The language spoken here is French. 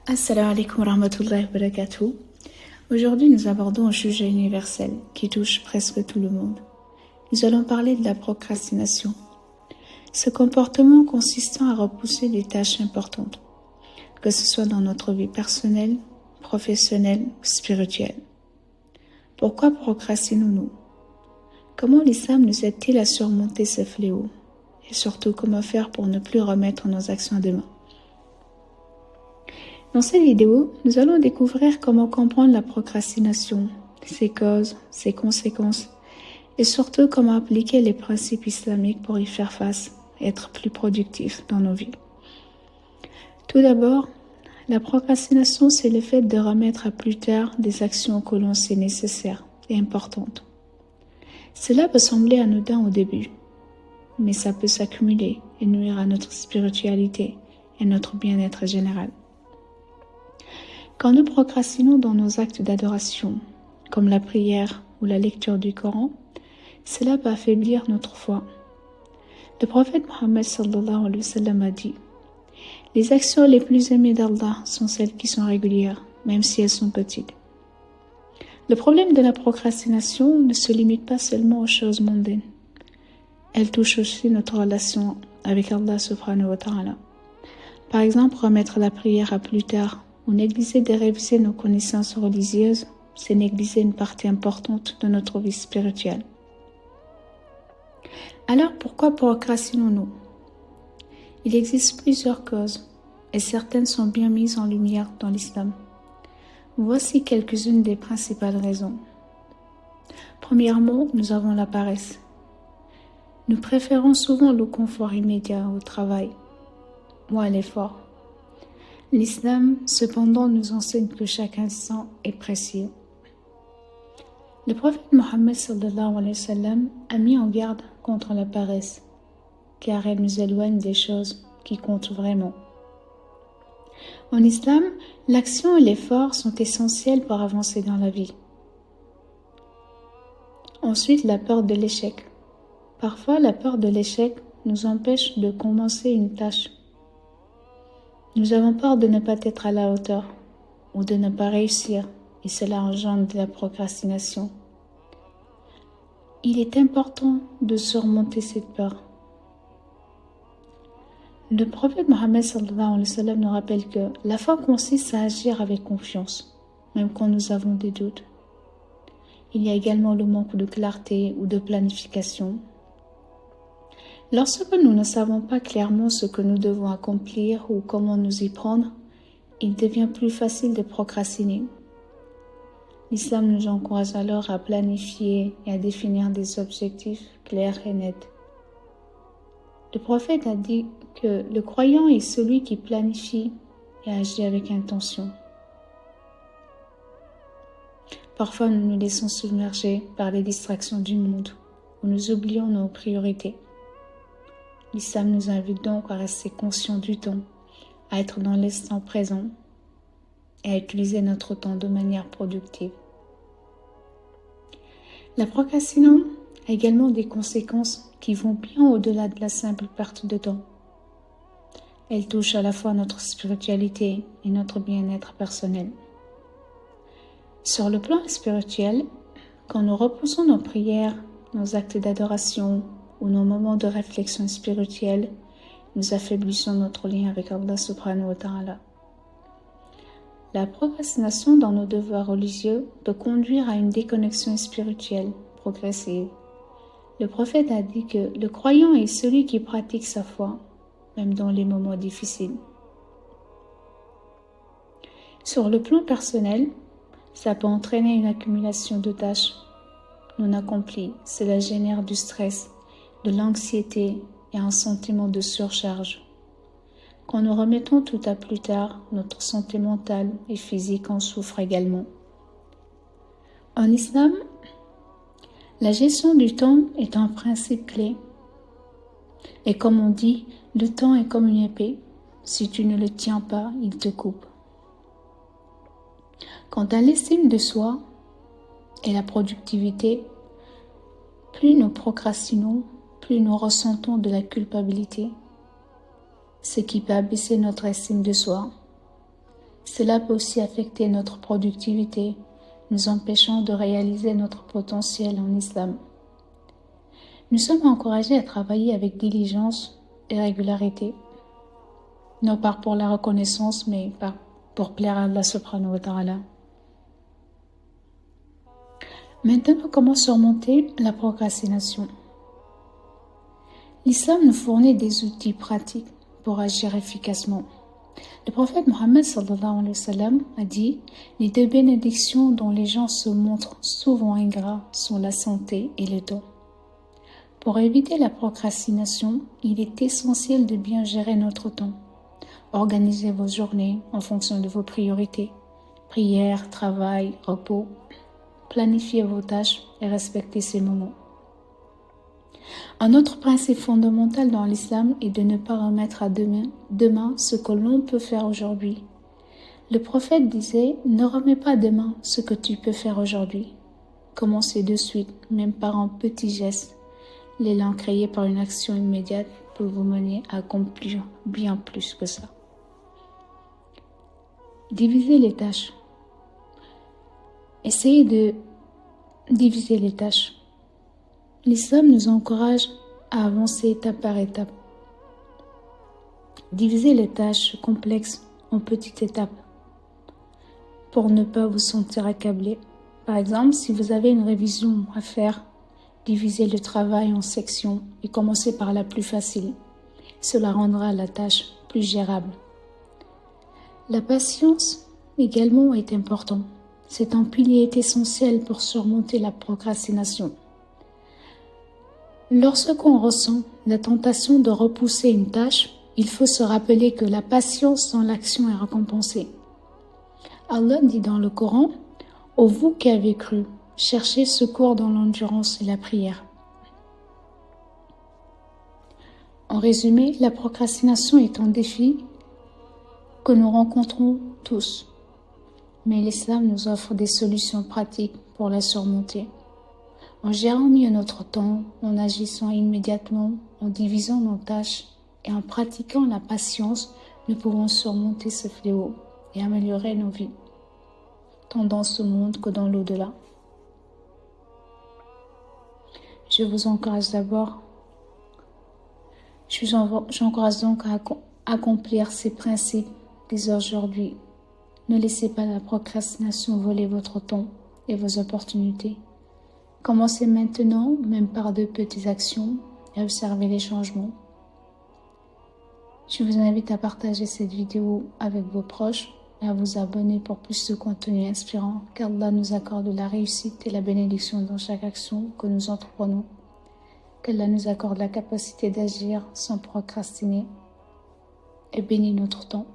Assalamu alaikum wa rahmatullahi wa barakatuh. Aujourd'hui, nous abordons un sujet universel qui touche presque tout le monde. Nous allons parler de la procrastination. Ce comportement consistant à repousser des tâches importantes, que ce soit dans notre vie personnelle, professionnelle ou spirituelle. Pourquoi procrastinons-nous? Comment l'islam nous aide-t-il à surmonter ce fléau? Et surtout, comment faire pour ne plus remettre nos actions à demain? Dans cette vidéo, nous allons découvrir comment comprendre la procrastination, ses causes, ses conséquences et surtout comment appliquer les principes islamiques pour y faire face et être plus productifs dans nos vies. Tout d'abord, la procrastination, c'est le fait de remettre à plus tard des actions que l'on sait nécessaires et importantes. Cela peut sembler anodin au début, mais ça peut s'accumuler et nuire à notre spiritualité et notre bien-être général. Quand nous procrastinons dans nos actes d'adoration, comme la prière ou la lecture du Coran, cela peut affaiblir notre foi. Le prophète Mohammed sallallahu alayhi wa sallam a dit: les actions les plus aimées d'Allah sont celles qui sont régulières, même si elles sont petites. Le problème de la procrastination ne se limite pas seulement aux choses mondaines. Elle touche aussi notre relation avec Allah subhanahu wa ta'ala. Par exemple, remettre la prière à plus tard ou négliger de réviser nos connaissances religieuses, c'est négliger une partie importante de notre vie spirituelle. Alors pourquoi procrastinons-nous? Il existe plusieurs causes, et certaines sont bien mises en lumière dans l'islam. Voici quelques-unes des principales raisons. Premièrement, nous avons la paresse. Nous préférons souvent le confort immédiat au travail ou à l'effort. L'islam, cependant, nous enseigne que chaque instant est précieux. Le prophète Mohammed sallallahu alayhi wa sallam a mis en garde contre la paresse, car elle nous éloigne des choses qui comptent vraiment. En islam, l'action et l'effort sont essentiels pour avancer dans la vie. Ensuite, la peur de l'échec. Parfois, la peur de l'échec nous empêche de commencer une tâche. Nous avons peur de ne pas être à la hauteur ou de ne pas réussir, et cela engendre de la procrastination. Il est important de surmonter cette peur. Le prophète Mohammed sallallahu alayhi wa sallam nous rappelle que la foi consiste à agir avec confiance, même quand nous avons des doutes. Il y a également le manque de clarté ou de planification. Lorsque nous ne savons pas clairement ce que nous devons accomplir ou comment nous y prendre, il devient plus facile de procrastiner. L'islam nous encourage alors à planifier et à définir des objectifs clairs et nets. Le prophète a dit que le croyant est celui qui planifie et agit avec intention. Parfois, nous nous laissons submerger par les distractions du monde, où nous oublions nos priorités. L'islam nous invite donc à rester conscients du temps, à être dans l'instant présent et à utiliser notre temps de manière productive. La procrastination a également des conséquences qui vont bien au-delà de la simple perte de temps. Elle touche à la fois notre spiritualité et notre bien-être personnel. Sur le plan spirituel, quand nous repoussons nos prières, nos actes d'adoration ou nos moments de réflexion spirituelle, nous affaiblissons notre lien avec Allah subhanahu wa ta'ala. La procrastination dans nos devoirs religieux peut conduire à une déconnexion spirituelle progressive. Le prophète a dit que le croyant est celui qui pratique sa foi, même dans les moments difficiles. Sur le plan personnel, ça peut entraîner une accumulation de tâches non accomplies. Cela génère du stress, de l'anxiété et un sentiment de surcharge. Quand nous remettons tout à plus tard, notre santé mentale et physique en souffre également. En islam, la gestion du temps est un principe clé. Et comme on dit, le temps est comme une épée. Si tu ne le tiens pas, il te coupe. Quant à l'estime de soi et la productivité, plus nous procrastinons, plus nous ressentons de la culpabilité, ce qui peut abaisser notre estime de soi. Cela peut aussi affecter notre productivité, nous empêchant de réaliser notre potentiel en islam. Nous sommes encouragés à travailler avec diligence et régularité, non pas pour la reconnaissance, mais pour plaire à Allah subhanahu wa ta'ala. Maintenant, comment surmonter la procrastination? L'islam nous fournit des outils pratiques pour agir efficacement. Le prophète Mohammed sallallahu alayhi wa sallam a dit « Les deux bénédictions dont les gens se montrent souvent ingrats sont la santé et le don. » Pour éviter la procrastination, il est essentiel de bien gérer notre temps. Organisez vos journées en fonction de vos priorités. Prière, travail, repos. Planifiez vos tâches et respectez ces moments. Un autre principe fondamental dans l'islam est de ne pas remettre à demain ce que l'on peut faire aujourd'hui. Le prophète disait « Ne remets pas demain ce que tu peux faire aujourd'hui. Commencez de suite, même par un petit geste. L'élan créé par une action immédiate peut vous mener à accomplir bien plus que ça. » Divisez les tâches. Essayez de diviser les tâches. L'islam nous encourage à avancer étape par étape. Divisez les tâches complexes en petites étapes pour ne pas vous sentir accablé. Par exemple, si vous avez une révision à faire, divisez le travail en sections et commencez par la plus facile. Cela rendra la tâche plus gérable. La patience également est importante. C'est un pilier essentiel pour surmonter la procrastination. Lorsqu'on ressent la tentation de repousser une tâche, il faut se rappeler que la patience dans l'action est récompensée. Allah dit dans le Coran « Ô vous qui avez cru, cherchez secours dans l'endurance et la prière. » En résumé, la procrastination est un défi que nous rencontrons tous, mais l'islam nous offre des solutions pratiques pour la surmonter. En gérant mieux notre temps, en agissant immédiatement, en divisant nos tâches et en pratiquant la patience, nous pouvons surmonter ce fléau et améliorer nos vies, tant dans ce monde que dans l'au-delà. Je vous encourage j'encourage donc à accomplir ces principes dès aujourd'hui. Ne laissez pas la procrastination voler votre temps et vos opportunités. Commencez maintenant, même par de petites actions, et observez les changements. Je vous invite à partager cette vidéo avec vos proches et à vous abonner pour plus de contenu inspirant, qu'Allah nous accorde la réussite et la bénédiction dans chaque action que nous entreprenons. Qu'Allah nous accorde la capacité d'agir sans procrastiner et bénit notre temps.